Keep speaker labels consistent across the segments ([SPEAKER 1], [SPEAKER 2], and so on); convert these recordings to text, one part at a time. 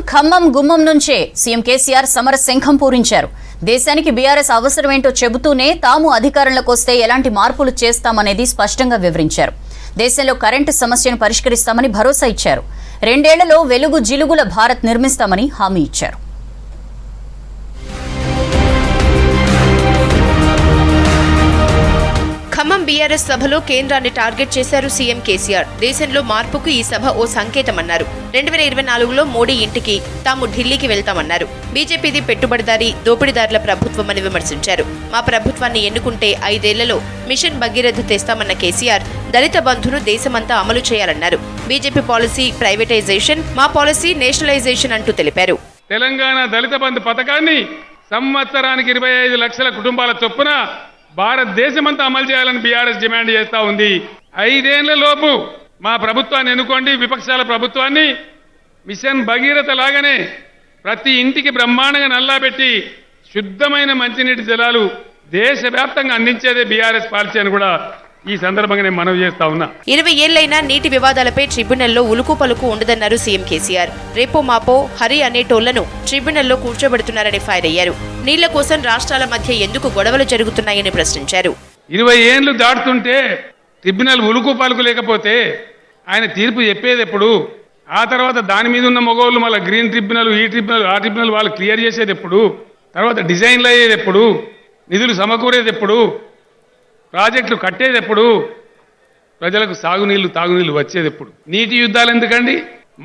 [SPEAKER 1] ఖమ్మం గుమ్మం నుంచే సీఎం కేసీఆర్ సమర శంఖం పూరించారు. దేశానికి బీఆర్ఎస్ అవసరమేంటో చెబుతూనే తాము అధికారంలోకి వస్తే ఎలాంటి మార్పులు చేస్తామనేది స్పష్టంగా వివరించారు. దేశంలో కరెంటు సమస్యను పరిష్కరిస్తామని భరోసా ఇచ్చారు. 2 ఏళ్లలో వెలుగు జిలుగుల భారత్ నిర్మిస్తామని హామీ ఇచ్చారు.
[SPEAKER 2] ఖమ్మం బీఆర్ఎస్ సభలో కేంద్రాన్ని టార్గెట్ చేశారు సీఎం కేసీఆర్. దేశంలో మార్పుకు ఈ సభ ఓ సంకేతమన్నారు. 2024లో మోడీ ఇంటికి తాము ఢిల్లీకి వెళ్తామన్నారు. బీజేపీది పెట్టుబడిదారీ దోపిడీదారుల ప్రభుత్వమని విమర్శించారు. మా ప్రభుత్వాన్ని ఎన్నుకుంటే 5 ఏళ్లలో మిషన్ భగీరథ తెస్తామన్న కేసీఆర్ దళిత బంధును దేశమంతా అమలు చేయాలన్నారు. బీజేపీ పాలసీ ప్రైవేటైజేషన్, మా పాలసీ నేషనలైజేషన్ అంటూ తెలిపారు.
[SPEAKER 3] తెలంగాణ దళిత బంధు పథకాన్ని సంవత్సరానికి 25 లక్షల కుటుంబాల చొప్పున భారతదేశమంతా అమలు చేయాలని బీఆర్ఎస్ డిమాండ్ చేస్తా ఉంది. 5 ఏళ్ల లోపు మా ప్రభుత్వాన్ని ఎన్నుకోండి, విపక్షాల ప్రభుత్వాన్ని మిషన్ భగీరథ లాగానే ప్రతి ఇంటికి బ్రహ్మాండంగా నల్లా పెట్టి శుద్ధమైన మంచినీటి జలాలు దేశవ్యాప్తంగా అందించేదే బీఆర్ఎస్ పాలసీ అని కూడా ఈ సందర్భంగా నేను మనవి చేస్తా ఉన్నా.
[SPEAKER 2] 20 ఏళ్లైనా నీటి వివాదాలపై ట్రిబ్యునల్లో ఉలుకు పలుకు ఉండదన్నారు సీఎం కేసీఆర్. రేపో మాపో హరి అనేటోళ్లను ట్రిబ్యునల్లో కూర్చోబెడుతున్నారని ఫైర్ అయ్యారు. నీళ్ల కోసం రాష్ట్రాల మధ్య ఎందుకు గొడవలు జరుగుతున్నాయని ప్రశ్నించారు.
[SPEAKER 3] 20 ఏళ్లు దాటుతుంటే ట్రిబ్యునల్ ఉలుకు పలుకు లేకపోతే ఆయన తీర్పు చెప్పేది ఎప్పుడు? ఆ తర్వాత దాని మీద ఉన్న మగవాళ్ళు మళ్ళీ గ్రీన్ ట్రిబ్యునల్, ఈ ట్రిబ్యునల్, ఆ ట్రిబ్యునల్ వాళ్ళు క్లియర్ చేసేది ఎప్పుడు? తర్వాత డిజైన్లు అయ్యేది ఎప్పుడు? నిధులు సమకూరేది ఎప్పుడు? ప్రాజెక్టులు కట్టేది ఎప్పుడు? ప్రజలకు సాగునీళ్లు తాగునీళ్లు వచ్చేది ఎప్పుడు? నీటి యుద్ధాలు ఎందుకండి?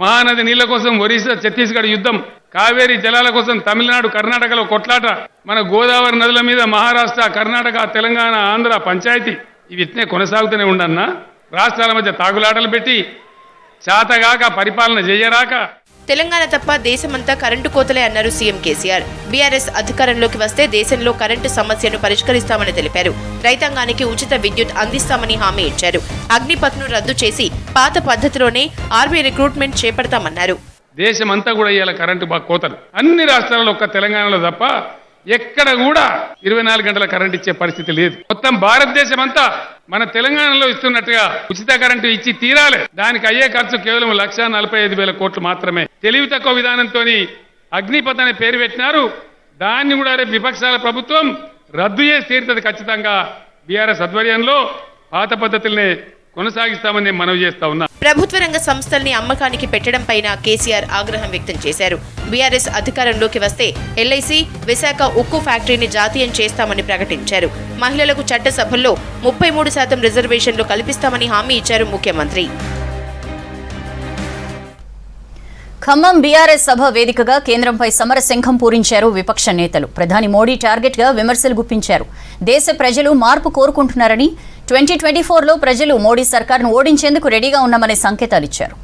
[SPEAKER 3] మహానది నీళ్ల కోసం ఒరిస్సా ఛత్తీస్గఢ్ యుద్ధం, కావేరీ జలాల కోసం తమిళనాడు కర్ణాటకలో కొట్లాట, మన గోదావరి నదుల మీద మహారాష్ట్ర కర్ణాటక తెలంగాణ ఆంధ్ర పంచాయతీ ఇవి ఇట్నే కొనసాగుతూనే ఉండన్నా? రాష్ట్రాల మధ్య తాగులాటలు పెట్టి చాతగాక పరిపాలన చేయరాక
[SPEAKER 2] తెలంగాణ తప్ప దేశమంతా కరెంటు కోతలే అన్నారు సీఎం కేసీఆర్. బీఆర్ఎస్ అధికారంలోకి వస్తే దేశంలో కరెంటు సమస్యను పరిష్కరిస్తామని తెలిపారు. రైతాంగానికి ఉచిత విద్యుత్ అందిస్తామని హామీ ఇచ్చారు. అగ్నిపథ్ను రద్దు చేసి పాత పద్ధతిలోనే ఆర్మీ రిక్రూట్మెంట్ చేపడతామన్నారు.
[SPEAKER 3] దేశమంతా కూడా ఇవాళ కరెంటు కోతలు అన్ని రాష్ట్రాల్లో, ఒక్క తెలంగాణలో తప్ప ఎక్కడ కూడా 24 గంటల కరెంట్ ఇచ్చే పరిస్థితి లేదు. మొత్తం భారతదేశం అంతా మన తెలంగాణలో ఇస్తున్నట్టుగా ఉచిత కరెంటు ఇచ్చి తీరాలి. దానికి అయ్యే ఖర్చు కేవలం 1,45,000 కోట్లు మాత్రమే. తెలివి తక్కువ విధానంతో అగ్నిపథ్ అనే పేరు పెట్టినారు. దాన్ని కూడా రేపు విపక్షాల ప్రభుత్వం రద్దు చేసి తీరుతుంది ఖచ్చితంగా. బీఆర్ఎస్ ఆధ్వర్యంలో పాత పద్ధతులనే కొనసాగిస్తామని మనవి చేస్తా ఉన్నా.
[SPEAKER 2] ప్రభుత్వ రంగ సంస్థల్ని అమ్మకానికి పెట్టడం పైన కేసీఆర్ ఆగ్రహం వ్యక్తం చేశారు. బీఆర్ఎస్ అధికారంలోకి వస్తే ఎల్ఐసి విశాఖ ఉక్కు ఫ్యాక్టరీని జాతీయం చేస్తామని ప్రకటించారు. మహిళలకు చట్టసభల్లో 33% రిజర్వేషన్లు కల్పిస్తామని హామీ ఇచ్చారు ముఖ్యమంత్రి.
[SPEAKER 1] ఖమ్మం బీఆర్ఎస్ సభ వేదికగా కేంద్రంపై సమర శంఖం పూరించారు విపక్ష నేతలు. ప్రధాని మోడీ టార్గెట్ గా విమర్శలు గుప్పించారు. దేశ ప్రజలు మార్పు కోరుకుంటున్నారని, 2024లో ప్రజలు మోడీ సర్కార్ను ఓడించేందుకు రెడీగా ఉన్నామనే సంకేతాలిచ్చారు.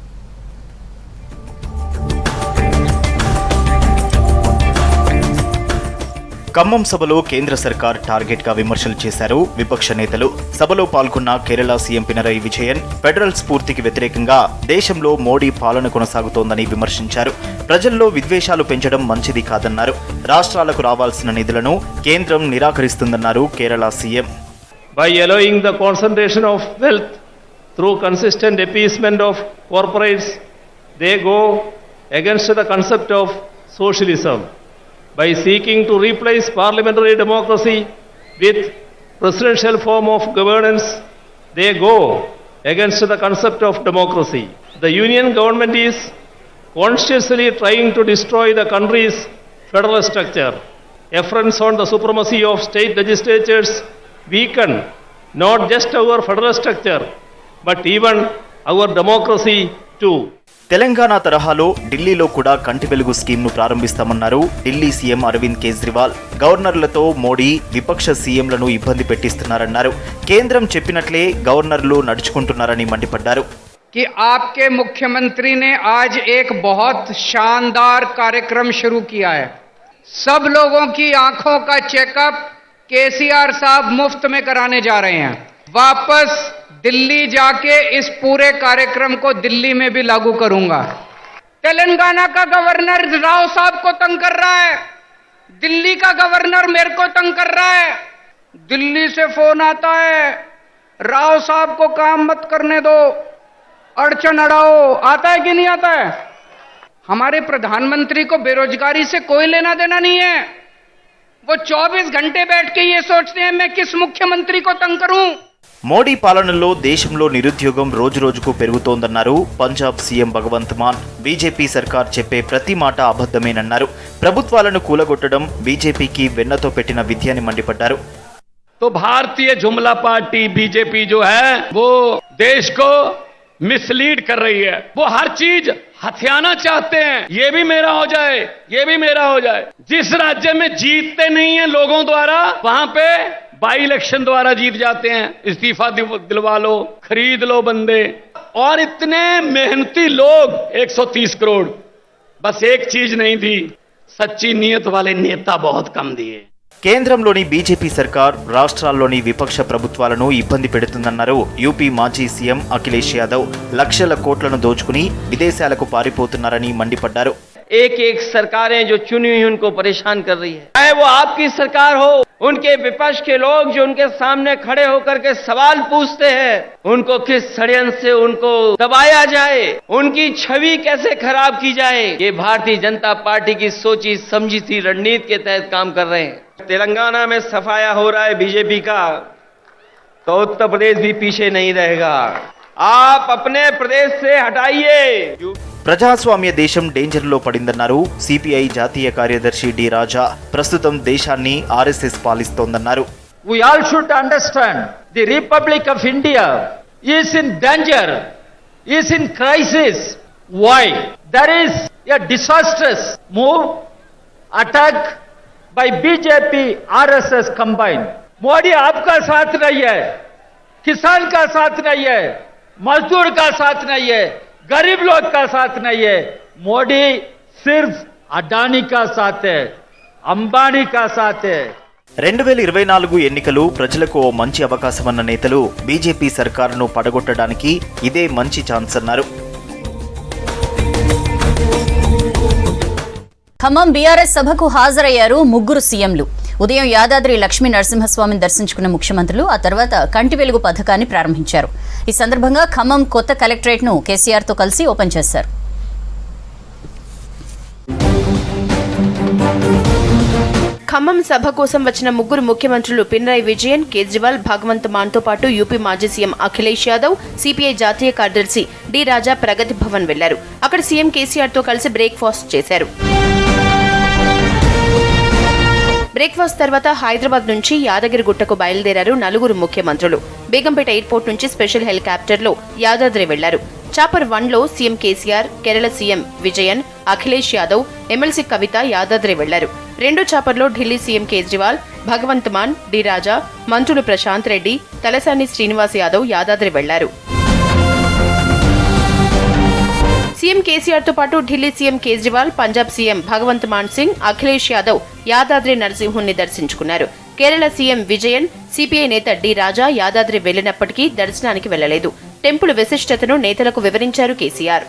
[SPEAKER 4] ఖమ్మం సభలో కేంద్ర సర్కార్ టార్గెట్ గా విమర్శలు చేశారు విపక్ష నేతలు. సభలో పాల్గొన్న కేరళ సీఎం పినరయి విజయన్ ఫెడరల్ స్ఫూర్తికి వ్యతిరేకంగా దేశంలో మోడీ పాలన కొనసాగుతోందని విమర్శించారు. ప్రజల్లో విద్వేషాలు పెంచడం మంచిది కాదన్నారు. రాష్ట్రాలకు రావాల్సిన నిధులను కేంద్రం నిరాకరిస్తుందన్నారు Kerala CM.
[SPEAKER 5] By allowing the concentration of wealth through consistent appeasement of corporates, they go against the concept of socialism. By seeking to replace parliamentary democracy with presidential form of governance, they go against the concept of democracy. The union government is consciously trying to destroy the country's federal structure. Affronts on the supremacy of state legislatures weaken not just our federal structure, but even our democracy too.
[SPEAKER 4] Telangana తరహాలో ఢిల్లీలో కూడా కంటి వెలుగు స్కీమ్ను ప్రారంభిస్తామన్నారు Delhi CM Arvind Kejriwal. గవర్నర్లతో Modi విపక్ష సీఎంలను ఇబ్బంది పెట్టిస్తున్నారన్నారు. కేంద్రం చెప్పినట్లే గవర్నర్లు నడుచుకుంటున్నారని మండిపడ్డారు.
[SPEAKER 6] कि आपके मुख्यमंत्री ने आज एक बहुत शानदार कार्यक्रम शुरू किया है. सब लोगों की आंखों का चेकअप केसीआर साहब मुफ्त में कराने जा रहे हैं. वापस दिल्ली जाके इस पूरे कार्यक्रम को दिल्ली में भी लागू करूंगा. तेलंगाना का गवर्नर राव साहब को तंग कर रहा है, दिल्ली का गवर्नर मेरे को तंग कर रहा है. दिल्ली से फोन आता है, राव साहब को काम मत करने दो, अड़चन अड़ाओ. आता है कि नहीं आता है? हमारे प्रधानमंत्री को बेरोजगारी से कोई लेना देना नहीं है। वो 24 घंटे बैठ के ये सोचते हैं मैं किस मुख्यमंत्री को तंग करूं।
[SPEAKER 4] మోడీ పాలనలో దేశంలో నిరుద్యోగం రోజురోజుకు పెరుగుతోందన్నారు పంజాబ్ సీఎం భగవంత్ మాన్. బీజేపీ సర్కార్ చెప్పే ప్రతి మాట అబద్ధమేనన్నారు. ప్రభుత్వాలను కూలగొట్టడం బీజేపీకి వెన్నతో పెట్టిన విద్య అని మండిపడ్డారు.
[SPEAKER 7] तो भारतीय जुमला पार्टी बीजेपी जो है वो देश को मिसलीड कर रही है। वो हर चीज हथियाना चाहते हैं, ये भी मेरा हो जाए, ये भी मेरा हो जाए। जिस राज्य में जीतते नहीं है लोगों द्वारा, वहां पे बाई इलेक्शन द्वारा जीत जाते हैं। इस्तीफा दिलवा लो, खरीद लो बंदे। और इतने मेहनती लोग 130 करोड़, बस एक चीज नहीं थी, सच्ची नीयत वाले नेता बहुत कम दिए।
[SPEAKER 4] కేంద్రంలోని బీజేపీ సర్కార్ రాష్ట్రాల్లోని విపక్ష ప్రభుత్వాలను ఇబ్బంది పెడుతుందన్నారు యూపీ మాజీ సీఎం అఖిలేష్ యాదవ్. లక్షల కోట్లను దోచుకుని విదేశాలకు పారిపోతున్నారని మండిపడ్డారు.
[SPEAKER 8] एक एक सरकारें जो चुनी हुई उनको परेशान कर रही है, चाहे वो आपकी सरकार हो, उनके विपक्ष के लोग जो उनके सामने खड़े होकर के सवाल पूछते हैं, उनको किस षड्यंत्र से उनको दबाया जाए, उनकी छवि कैसे खराब की जाए, ये भारतीय जनता पार्टी की सोची समझी सी रणनीति के तहत काम कर रहे हैं। तेलंगाना में सफाया हो रहा है बीजेपी का, तो उत्तर प्रदेश भी पीछे नहीं रहेगा। आप अपने प्रदेश से हटाइए।
[SPEAKER 4] ప్రజాస్వామ్య దేశం డేంజర్లో పడిందన్నారు సిపిఐ జాతీయ కార్యదర్శి డి రాజా. ప్రస్తుతం దేశాన్ని RSS పాలిస్తోందన్నారు.
[SPEAKER 9] We all should understand the Republic of India is in danger, is in crisis. Why? There is a disastrous move, attack by BJP, RSS combined. Modi आपका साथ नहीं है, किसान का साथ नहीं है, मजदूर का साथ नहीं है, गरीब लोग का साथ नहीं है। मोदी सिर्फ अडानी का साथ है, अंबानी का साथ है।
[SPEAKER 4] 2024 ఎన్నికలు ప్రజలకు ఓ మంచి అవకాశమన్న నేతలు బీజేపీ సర్కారును పడగొట్టడానికి ఇదే మంచి ఛాన్స్ అన్నారు.
[SPEAKER 1] ఖమ్మం బీఆర్ఎస్ సభకు హాజరయ్యారు ముగ్గురు సీఎంలు. ఉదయం యాదాద్రి లక్ష్మీ నరసింహస్వామిని దర్శించుకున్న ముఖ్యమంత్రులు ఆ తర్వాత కంటి వెలుగు పథకాన్ని ప్రారంభించారు. ఈ సందర్భంగా ఖమ్మం కొత్త కలెక్టరేట్ను కేసీఆర్తో కలిసి ఓపెన్ చేశారు.
[SPEAKER 2] ఖమ్మం సభ కోసం వచ్చిన ముగ్గురు ముఖ్యమంత్రులు పినరయి విజయన్, కేజ్రీవాల్, భగవంత్ మాన్తో పాటు యూపీ మాజీ సీఎం అఖిలేష్ యాదవ్, సిపిఐ జాతీయ కార్యదర్శి డి రాజా ప్రగతి భవన్ వెళ్లారు. అక్కడ సీఎం కేసీఆర్తో కలిసి బ్రేక్ఫాస్ట్ చేశారు. బ్రేక్ఫాస్ట్ తర్వాత హైదరాబాద్ నుంచి యాదగిరిగుట్టకు బయలుదేరారు నలుగురు ముఖ్యమంత్రులు. బేగంపేట ఎయిర్పోర్ట్ నుంచి స్పెషల్ హెలికాప్టర్లో యాదాద్రి వెళ్లారు. చాపర్ 1లో CM KCR, Kerala CM Vijayan, Akhilesh Yadav, MLC Kavitha Yadadri వెళ్లారు. రెండో చాపర్లో ఢిల్లీ సీఎం కేజ్రీవాల్, భగవంత్ మాన్, డి రాజా, మంత్రులు ప్రశాంత్ రెడ్డి, తలసాని శ్రీనివాస్ యాదవ్ యాదాద్రి వెళ్లారు. సీఎం కేసీఆర్తో పాటు ఢిల్లీ సీఎం కేజ్రీవాల్, పంజాబ్ సీఎం భగవంత్ మాన్ సింగ్, అఖిలేష్ యాదవ్ యాదాద్రి నరసింహుణ్ణి దర్శించుకున్నారు. కేరళ సీఎం విజయన్, సిపిఐ నేత డి రాజా యాదాద్రి వెళ్లినప్పటికీ దర్శనానికి వెళ్లలేదు. టెంపుల్ విశిష్టతను నేతలకు వివరించారు కేసీఆర్.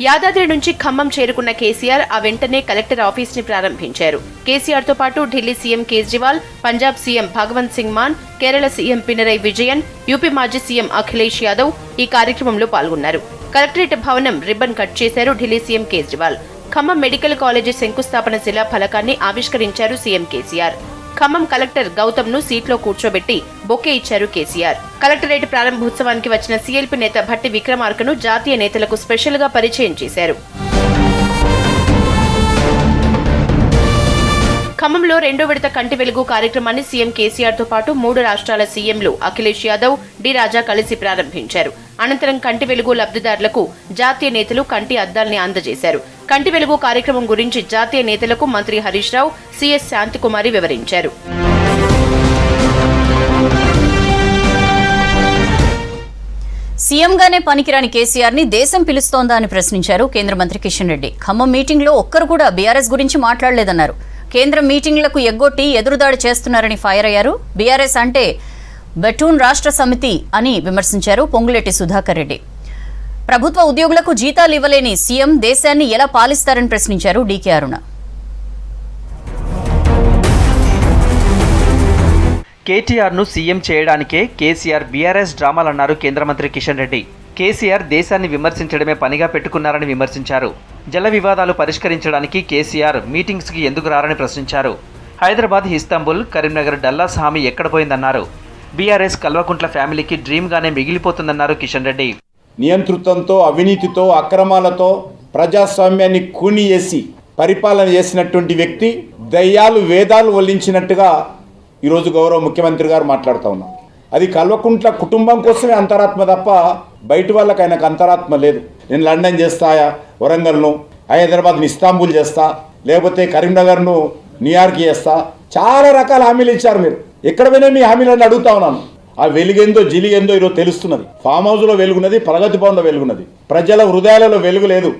[SPEAKER 2] యాదాద్రి నుంచి ఖమ్మం చేరుకున్న కేసీఆర్ ఆ వెంటనే కలెక్టర్ ఆఫీస్ ని ప్రారంభించారు. కేసీఆర్ తో పాటు Delhi CM Kejriwal, Punjab CM Bhagwant Singh Mann, Kerala CM Pinarayi Vijayan, UP మాజీ సీఎం అఖిలేష్ యాదవ్ ఈ కార్యక్రమంలో పాల్గొన్నారు. కలెక్టరేట్ భవనం రిబ్బన్ కట్ చేశారు Delhi CM Kejriwal. Khammam medical college శంకుస్థాపన శిలా ఫలకాన్ని ఆవిష్కరించారు సీఎం కేసీఆర్. ఖమ్మం కలెక్టర్ గౌతమ్ ను సీట్లో కూర్చోబెట్టి బొకే ఇచ్చారు కేసీఆర్. కలెక్టరేట్ ప్రారంభోత్సవానికి వచ్చిన సీఎల్పీ నేత భట్టి విక్రమార్కను జాతీయ నేతలకు స్పెషల్ గా పరిచయం చేశారు. ఖమ్మంలో రెండో విడత కంటి వెలుగు కార్యక్రమాన్ని సీఎం కేసీఆర్ తో పాటు 3 రాష్ట్రాల సీఎంలు అఖిలేష్ యాదవ్, డి రాజా కలిసి ప్రారంభించారు. అనంతరం కంటి వెలుగు లబ్ధిదారులకు జాతీయ నేతలు కంటి అద్దాల్ని అందజేశారు. కంటి వెలుగు కార్యక్రమం గురించి జాతీయ నేతలకు మంత్రి హరీష్ రావు, సిఎస్ శాంతికుమారి వివరించారు.
[SPEAKER 1] సీఎంగానే పనికిరాని కేసీఆర్ ని దేశం పిలుస్తోందా అని ప్రశ్నించారు కేంద్ర మంత్రి కిషన్ రెడ్డి. ఖమ్మం మీటింగ్ లో ఒక్కరు కూడా బీఆర్ఎస్ గురించి మాట్లాడలేదన్నారు. కేంద్రం మీటింగ్లకు ఎగ్గొట్టి ఎదురుదాడి చేస్తున్నారని ఫైర్ అయ్యారు. బీఆర్ఎస్ అంటే బెటూన్ రాష్ట్ర సమితి అని విమర్శించారు పొంగులేటి సుధాకర్ రెడ్డి. ప్రభుత్వ ఉద్యోగులకు జీతాలు ఇవ్వలేని సీఎం దేశాన్ని ఎలా పాలిస్తారని ప్రశ్నించారు డీకే అరుణ.
[SPEAKER 10] కేటీఆర్ను సీఎం చేయడానికే కేసీఆర్ బీఆర్ఎస్ డ్రామాలన్నారు కేంద్ర మంత్రి కిషన్ రెడ్డి. కేసీఆర్ దేశాన్ని విమర్శించడమే పనిగా పెట్టుకున్నారని విమర్శించారు. జల వివాదాలు పరిష్కరించడానికి కేసీఆర్ మీటింగ్స్కి ఎందుకు రారని ప్రశ్నించారు. హైదరాబాద్, ఇస్తాంబుల్, కరీంనగర్ డల్లాస్ హామీ ఎక్కడ పోయిందన్నారు. బీఆర్ఎస్ కల్వకుంట్ల ఫ్యామిలీకి డ్రీమ్గానే మిగిలిపోతుందన్నారు కిషన్ రెడ్డి.
[SPEAKER 11] నియంతృత్వంతో, అవినీతితో, అక్రమాలతో ప్రజాస్వామ్యాన్ని కూని చేసి పరిపాలన చేసినటువంటి వ్యక్తి దయ్యాలు వేదాలు వల్లించినట్టుగా ఈరోజు గౌరవ ముఖ్యమంత్రి గారు మాట్లాడుతూ ఉన్నారు. అది కల్వకుంట్ల కుటుంబం కోసమే అంతరాత్మ తప్ప బయట వాళ్ళకి ఆయనకు అంతరాత్మ లేదు. నేను లండన్ చేస్తాయా, వరంగల్ను, హైదరాబాద్ను ఇస్తాంబుల్ చేస్తా, లేకపోతే కరీంనగర్ను న్యూయార్క్ చేస్తా, చాలా రకాల హామీలు ఇచ్చారు. మీరు ఎక్కడ పోయినా మీ హామీలను అడుగుతా ఉన్నాను. ఆ వెలుగేందో జిలిగేందో ఈరోజు తెలుస్తున్నది. ఫామ్ హౌస్లో వెలుగున్నది, ప్రగతి భవన్లో వెలుగున్నది, ప్రజల హృదయాలలో వెలుగు లేదు,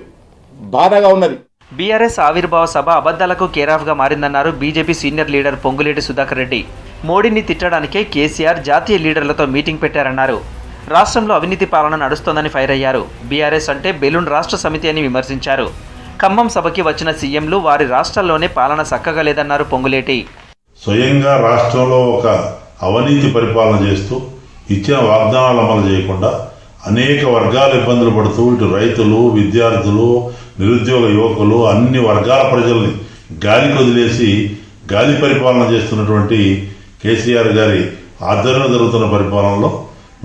[SPEAKER 11] బాధగా ఉన్నది.
[SPEAKER 10] బీఆర్ఎస్ ఆవిర్భావ సభ అబద్ధాలకు కేరాఫ్గా మారిందన్నారు BJP senior leader Ponguleti Sudhakar Reddy. మోడీని తిట్టడానికే కేసీఆర్ జాతీయ లీడర్లతో మీటింగ్ పెట్టారన్నారు. రాష్ట్రంలో అవినీతి పాలన నడుస్తోందని ఫైర్ అయ్యారు. బీఆర్ఎస్ అంటే బెలూన్ రాష్ట్ర సమితి అని విమర్శించారు. ఖమ్మం సభకి వచ్చిన సీఎంలు వారి రాష్ట్రాల్లోనే పాలన చక్కగా లేదన్నారు పొంగులేటి.
[SPEAKER 12] స్వయంగా రాష్ట్రంలో ఒక అవినీతి పరిపాలన చేస్తూ ఇచ్చిన వాగ్దానాలు అమలు చేయకుండా అనేక వర్గాల ఇబ్బందులు పడుతూ ఇటు రైతులు, విద్యార్థులు, నిరుద్యోగ యువకులు, అన్ని వర్గాల ప్రజల్ని గాలికి వదిలేసి గాలి పరిపాలన చేస్తున్నటువంటి కేసీఆర్ గారి ఆధ్వర్యంలో జరుగుతున్న పరిపాలనలో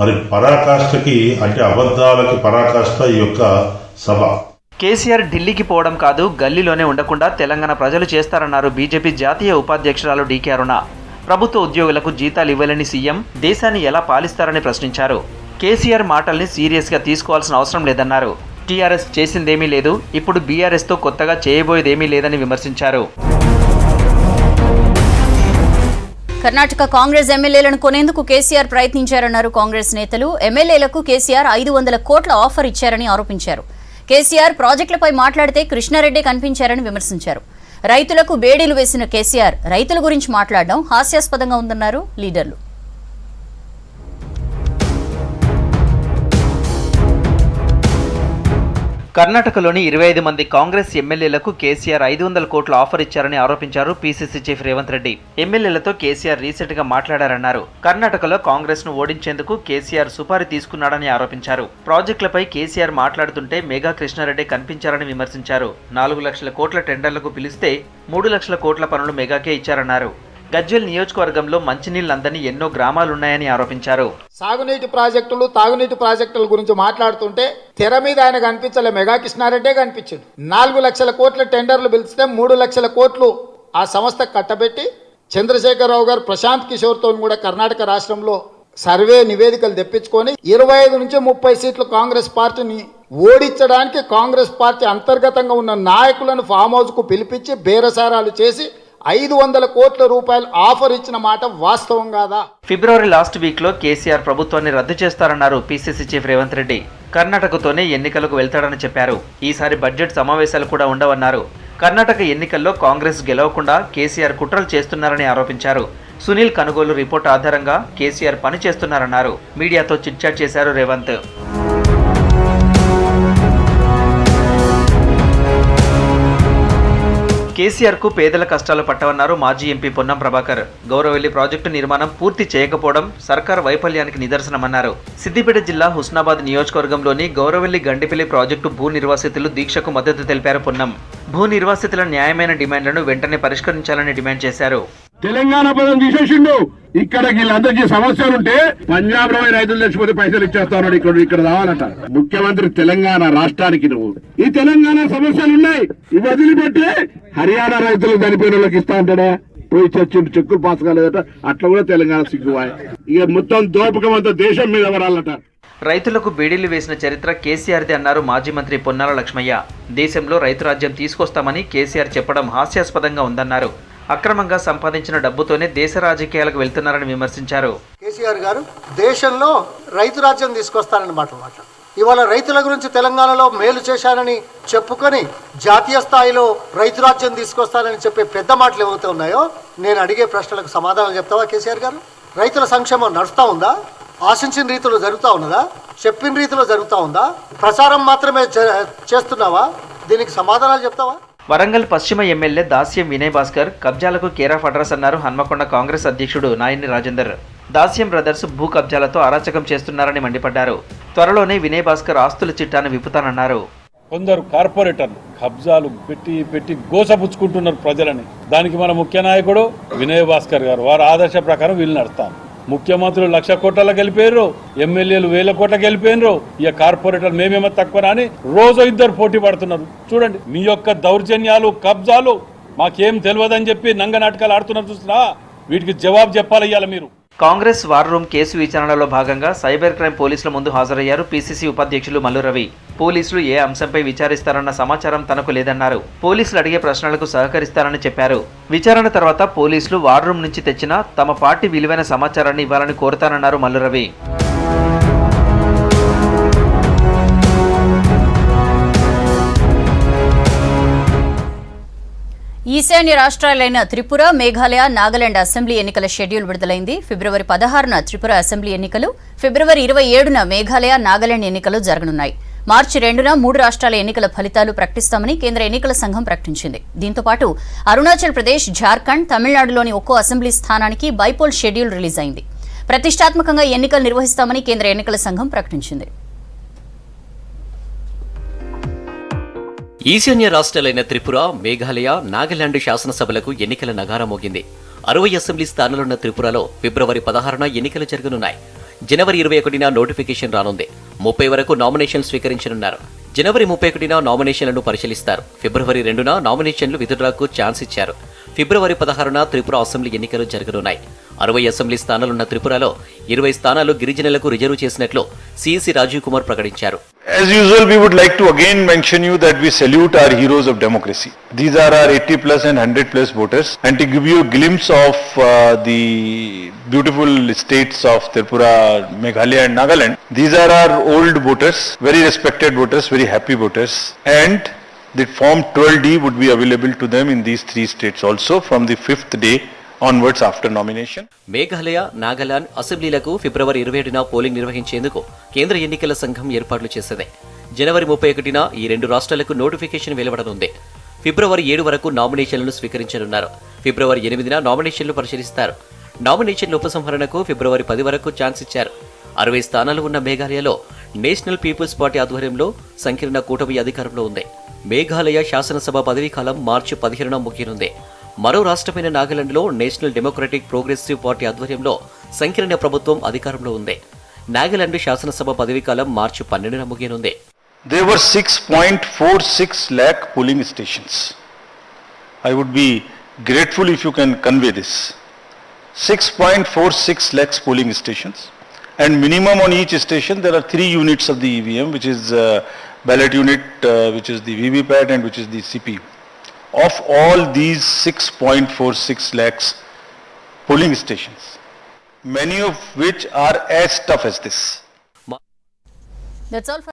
[SPEAKER 12] మరి పరాకాష్ఠకి అంటే అబద్ధాలకి పరాకాష్ఠ ఈ యొక్క సభ.
[SPEAKER 10] కేసీఆర్ ఢిల్లీకి పోవడం కాదు, గల్లీలోనే ఉండకుండా తెలంగాణ ప్రజలు చేస్తారన్నారు బీజేపీ జాతీయ ఉపాధ్యక్షురాలు డీకే అరుణ. ప్రభుత్వ ఉద్యోగులకు జీతాలు ఇవ్వలేని సీఎం దేశాన్ని ఎలా పాలిస్తారని ప్రశ్నించారు. కేసీఆర్ మాటల్ని సీరియస్గా తీసుకోవాల్సిన అవసరం లేదన్నారు. టీఆర్ఎస్ చేసిందేమీ లేదు, ఇప్పుడు బీఆర్ఎస్తో కొత్తగా చేయబోయేదేమీ లేదని విమర్శించారు.
[SPEAKER 1] కర్ణాటక కాంగ్రెస్ ఎమ్మెల్యేలను కొనేందుకు కేసీఆర్ ప్రయత్నించారన్నారు కాంగ్రెస్ నేతలు. ఎమ్మెల్యేలకు కేసీఆర్ 500 కోట్ల ఆఫర్ ఇచ్చారని ఆరోపించారు. కేసీఆర్ ప్రాజెక్టులపై మాట్లాడితే కృష్ణారెడ్డి కనిపించారని విమర్శించారు. రైతులకు బేడీలు వేసిన కేసీఆర్ రైతుల గురించి మాట్లాడడం హాస్యాస్పదంగా ఉందన్నారు లీడర్లు.
[SPEAKER 10] కర్ణాటకలోని 25 మంది కాంగ్రెస్ ఎమ్మెల్యేలకు కేసీఆర్ 500 కోట్ల ఆఫర్ ఇచ్చారని ఆరోపించారు పీసీసీ చీఫ్ రేవంత్ రెడ్డి. ఎమ్మెల్యేలతో కేసీఆర్ రీసెంట్ గా మాట్లాడారన్నారు. కర్ణాటకలో కాంగ్రెస్ ను ఓడించేందుకు కేసీఆర్ సుపారీ తీసుకున్నాడని ఆరోపించారు. ప్రాజెక్టులపై కేసీఆర్ మాట్లాడుతుంటే మేఘా కృష్ణారెడ్డి కనిపించారని విమర్శించారు. 4 లక్షల కోట్ల టెండర్లకు పిలిస్తే 3 లక్షల కోట్ల పనులు మెగాకే ఇచ్చారన్నారు. గజ్వేల్ నియోజకవర్గంలో మంచినీళ్లందని ఎన్నో గ్రామాలున్నాయని ఆరోపించారు.
[SPEAKER 13] సాగునీటి ప్రాజెక్టులు, తాగునీటి ప్రాజెక్టుల గురించి మాట్లాడుతుంటే తెర మీద ఆయన కనిపించలే, మెగా కృష్ణారెడ్డే కనిపించాడు. 4 లక్షల కోట్ల టెండర్లు పిలిస్తే 3 లక్షల కోట్లు ఆ సంస్థ కట్టబెట్టి చంద్రశేఖరరావు గారు ప్రశాంత్ కిషోర్తో కూడా కర్ణాటక రాష్ట్రంలో సర్వే నివేదికలు తెప్పించుకొని 25 నుంచి 30 సీట్లు కాంగ్రెస్ పార్టీని ఓడించడానికి కాంగ్రెస్ పార్టీ అంతర్గతంగా ఉన్న నాయకులను ఫామ్ హౌస్ కు పిలిపించి బేరసారాలు చేసి 500 కోట్ల రూపాయలు ఆఫర్ ఇచ్చిన మాట వాస్తవం కాదా?
[SPEAKER 10] ఫిబ్రవరి లాస్ట్ వీక్ లో కేసీఆర్ ప్రభుత్వాన్ని రద్దు చేస్తారన్నారు పీసీసీ చీఫ్ రేవంత్ రెడ్డి. కర్ణాటకతోనే ఎన్నికలకు వెళ్తాడని చెప్పారు. ఈసారి బడ్జెట్ సమావేశాలు కూడా ఉండవన్నారు. కర్ణాటక ఎన్నికల్లో కాంగ్రెస్ గెలవకుండా కేసీఆర్ కుట్రలు చేస్తున్నారని ఆరోపించారు. సునీల్ కనుగోలు రిపోర్ట్ ఆధారంగా కేసీఆర్ పని చేస్తున్నారన్నారు. మీడియాతో చిట్చాట్ చేశారు రేవంత్. కేసీఆర్ కు పేదల కష్టాలు పట్టవన్నారు మాజీ ఎంపీ పొన్నం ప్రభాకర్. గౌరవెల్లి ప్రాజెక్టు నిర్మాణం పూర్తి చేయకపోవడం సర్కార్ వైఫల్యానికి నిదర్శనమన్నారు. సిద్దిపేట జిల్లా హుస్నాబాద్ నియోజకవర్గంలోని గౌరవెల్లి గండిపల్లి ప్రాజెక్టు భూ నిర్వాసితులు దీక్షకు మద్దతు తెలిపారు పొన్నం. భూ నిర్వాసితుల న్యాయమైన డిమాండ్లను వెంటనే పరిష్కరించాలని డిమాండ్ చేశారు.
[SPEAKER 14] తెలంగాణ పదం తీసేసిండు. ఇక్కడ వీళ్ళందరికీ సమస్యలుంటే పంజాబ్ లో రైతులు తెచ్చిపోతే పైసలు ఇచ్చేస్తాడు, ఇక్కడ రావాలట. ముఖ్యమంత్రి తెలంగాణ రాష్ట్రానికి నువ్వు ఈ తెలంగాణ సమస్యలున్నాయి ఇవి వదిలిపెట్టి హర్యానా రైతులకు చనిపోయిన వాళ్ళకి ఇస్తా ఉంటాడా? పోయి చచ్చిండు, చెక్కులు పాస్ కాలేదట. అట్లా కూడా తెలంగాణ సిగ్గువాయి. ఇక మొత్తం దోపకం అంతా దేశం మీద వరాలట.
[SPEAKER 10] రైతులకు బేడీలు వేసిన చరిత్ర కేసీఆర్ది అన్నారు మాజీ మంత్రి పొన్నాల లక్ష్మయ్య. దేశంలో రైతు రాజ్యం తీసుకొస్తామని కేసీఆర్ చెప్పడం హాస్యాస్పదంగా ఉందన్నారు. అక్రమంగా సంపాదించిన డబ్బుతోనే దేశ రాజకీయాలకు వెళ్తున్నారని విమర్శించారు.
[SPEAKER 15] కేసీఆర్ గారు దేశంలో రైతు రాజ్యం తీసుకొస్తారని మాట్లాడారు. ఇవాళ రైతుల గురించి తెలంగాణలో మేలు చేశానని చెప్పుకొని జాతీయ స్థాయిలో రైతు రాజ్యం తీసుకొస్తానని చెప్పే పెద్ద మాటలు ఏవైతే ఉన్నాయో నేను అడిగే ప్రశ్నలకు సమాధానం చెప్తావా కేసీఆర్ గారు? రైతుల సంక్షేమం నడుస్తూ ఉందా? ఆశించిన రీతిలో జరుగుతూ ఉన్నదా? చెప్పిన రీతిలో జరుగుతూ ఉందా? ప్రచారం మాత్రమే చేస్తున్నావా? దీనికి సమాధానాలు చెప్తావా?
[SPEAKER 10] వరంగల్ పశ్చిమ ఎమ్మెల్యే దాస్యం వినయ్ భాస్కర్ కబ్జాలకు కేర్ ఆఫ్ అడ్రస్ అన్నారు హన్మకొండ కాంగ్రెస్ అధ్యక్షుడు నాయని రాజేందర్. దాస్యం బ్రదర్స్ భూ కబ్జాలతో అరాచకం చేస్తున్నారని మండిపడ్డారు. త్వరలోనే వినయ్ భాస్కర్ ఆస్తుల చిట్టాను విప్పుతానన్నారు.
[SPEAKER 16] కొందరు కార్పొరేటర్లు కబ్జాలు పెట్టి గోసపుచ్చుకుంటున్నారు ప్రజలని. దానికి మన ముఖ్య నాయకుడు వినయ్ భాస్కర్ గారు వారి ఆదర్శ ప్రకారం వీళ్ళు నడుస్తాం. ముఖ్యమంత్రులు 1,00,000 కోట్ల గెలిపోయారు, ఎమ్మెల్యేలు 1,000 కోట్ల గెలిపోయినరు. ఇక కార్పొరేటర్ మేమేమో తక్కువ అని రోజు 2 పోటీ పడుతున్నారు. చూడండి మీ యొక్క దౌర్జన్యాలు కబ్జాలు మాకేం తెలియదని చెప్పి నంగ నాటకాలు ఆడుతున్నారు. చూసినా వీటికి జవాబు చెప్పాలి ఇవాళ మీరు.
[SPEAKER 10] కాంగ్రెస్ వార్ రూమ్ కేసు విచారణలో భాగంగా సైబర్ క్రైమ్ పోలీసుల ముందు హాజరయ్యారు పిసిసి ఉపాధ్యక్షులు మల్లు రవి. పోలీసులు ఏ అంశంపై విచారిస్తారన్న సమాచారం తనకు లేదన్నారు. పోలీసులు అడిగే ప్రశ్నలకు సహకరిస్తారని చెప్పారు. విచారణ తర్వాత పోలీసులు వార్ రూమ్ నుంచి తెచ్చిన తమ పార్టీ విలువైన సమాచారాన్ని ఇవ్వాలని కోరుతానన్నారు మల్లు రవి.
[SPEAKER 1] ఈశాన్య రాష్ట్రాలైన త్రిపుర, మేఘాలయ, నాగాలాండ్ అసెంబ్లీ ఎన్నికల షెడ్యూల్ విడుదలైంది. ఫిబ్రవరి 16న త్రిపుర అసెంబ్లీ ఎన్నికలు, ఫిబ్రవరి 27న మేఘాలయ, నాగాలాండ్ ఎన్నికలు జరగనున్నాయి. మార్చి 2న 3 రాష్ట్రాల ఎన్నికల ఫలితాలు ప్రకటిస్తామని కేంద్ర ఎన్నికల సంఘం ప్రకటించింది. దీంతో పాటు అరుణాచల్ ప్రదేశ్, జార్ఖండ్, తమిళనాడులోని ఒక్కో అసెంబ్లీ స్థానానికి బైపోల్ షెడ్యూల్ రిలీజ్ అయింది. ప్రతిష్టాత్మకంగా ఎన్నికలు నిర్వహిస్తామని కేంద్ర ఎన్నికల సంఘం ప్రకటించింది.
[SPEAKER 17] ఈశాన్య రాష్ట్రాలైన త్రిపుర, మేఘాలయ, నాగాలాండ్ శాసనసభలకు ఎన్నికల నగారా మోగింది. 60 అసెంబ్లీ స్థానాలున్న త్రిపురలో ఫిబ్రవరి 16న ఎన్నికలు జరగనున్నాయి. జనవరి 21న నోటిఫికేషన్ రానుంది. 30 వరకు నామినేషన్లు స్వీకరించనున్నారు. జనవరి 31న నామినేషన్లను పరిశీలిస్తారు. ఫిబ్రవరి 2న నామినేషన్లు విత్డ్రాకు ఛాన్స్ ఇచ్చారు. ఫిబ్రవరి 16న త్రిపుర అసెంబ్లీ ఎన్నికలు జరగనున్నాయి. 60 అసెంబ్లీ స్థానాలున్న త్రిపురలో 20 స్థానాలు గిరిజనులకు రిజర్వ్ చేసినట్లు సిఇసి రాజీవ్ కుమార్ ప్రకటించారు.
[SPEAKER 18] As usual, we would like to again mention you that we salute our heroes of democracy. These are our 80+ and 100+ voters. And to give you a glimpse of the beautiful states of Tripura, Meghalaya and Nagaland, these are our old voters, very respected voters, very happy voters. And the Form 12D would be available to them in these 3 states also from the 5th day onwards after nomination.
[SPEAKER 17] Meghalaya, Nagaland అసెంబ్లీలకు ఫిబ్రవరి 27న polling నిర్వహించేందుకు కేంద్ర ఎన్నికల సంఘం ఏర్పాట్లు చేసింది. జనవరి 31న ఈ 2 రాష్ట్రాలకు నోటిఫికేషన్ వెలువడనుంది. ఫిబ్రవరి 7 వరకు నామినేషన్లను స్వీకరించనున్నారు. ఫిబ్రవరి 8న నామినేషన్లు పరిశీలిస్తారు. నామినేషన్ల ఉపసంహరణకు ఫిబ్రవరి 10 వరకు ఛాన్స్ ఇచ్చారు. 60 స్థానాలు ఉన్న మేఘాలయలో నేషనల్ పీపుల్స్ పార్టీ ఆధ్వర్యంలో సంకీర్ణ కూటమి అధికారంలో ఉంది. మేఘాలయ శాసనసభ పదవీకాలం మార్చి 15న ముగియనుంది. మరో రాష్ట్రమైన నాగాలాండ్లో నేషనల్ డెమోక్రటిక్ ప్రోగ్రెసివ్ పార్టీ ఆధ్వర్యంలో సంకీర్ణ ప్రభుత్వం అధికారంలో ఉంది. నాగాలాండ్ శాసనసభ పదవీకాలం మార్చి 12న ముగియనుంది.
[SPEAKER 18] There were 6.46 lakh polling stations. I would be grateful if you can convey this. 6.46 lakhs polling stations. And minimum on each station there are 3 units of the EVM, which is ballot unit, which is the VVPAT and which is the CPU. Of all these 6.46 lakhs polling stations, many of which are as tough as this.
[SPEAKER 1] That's all for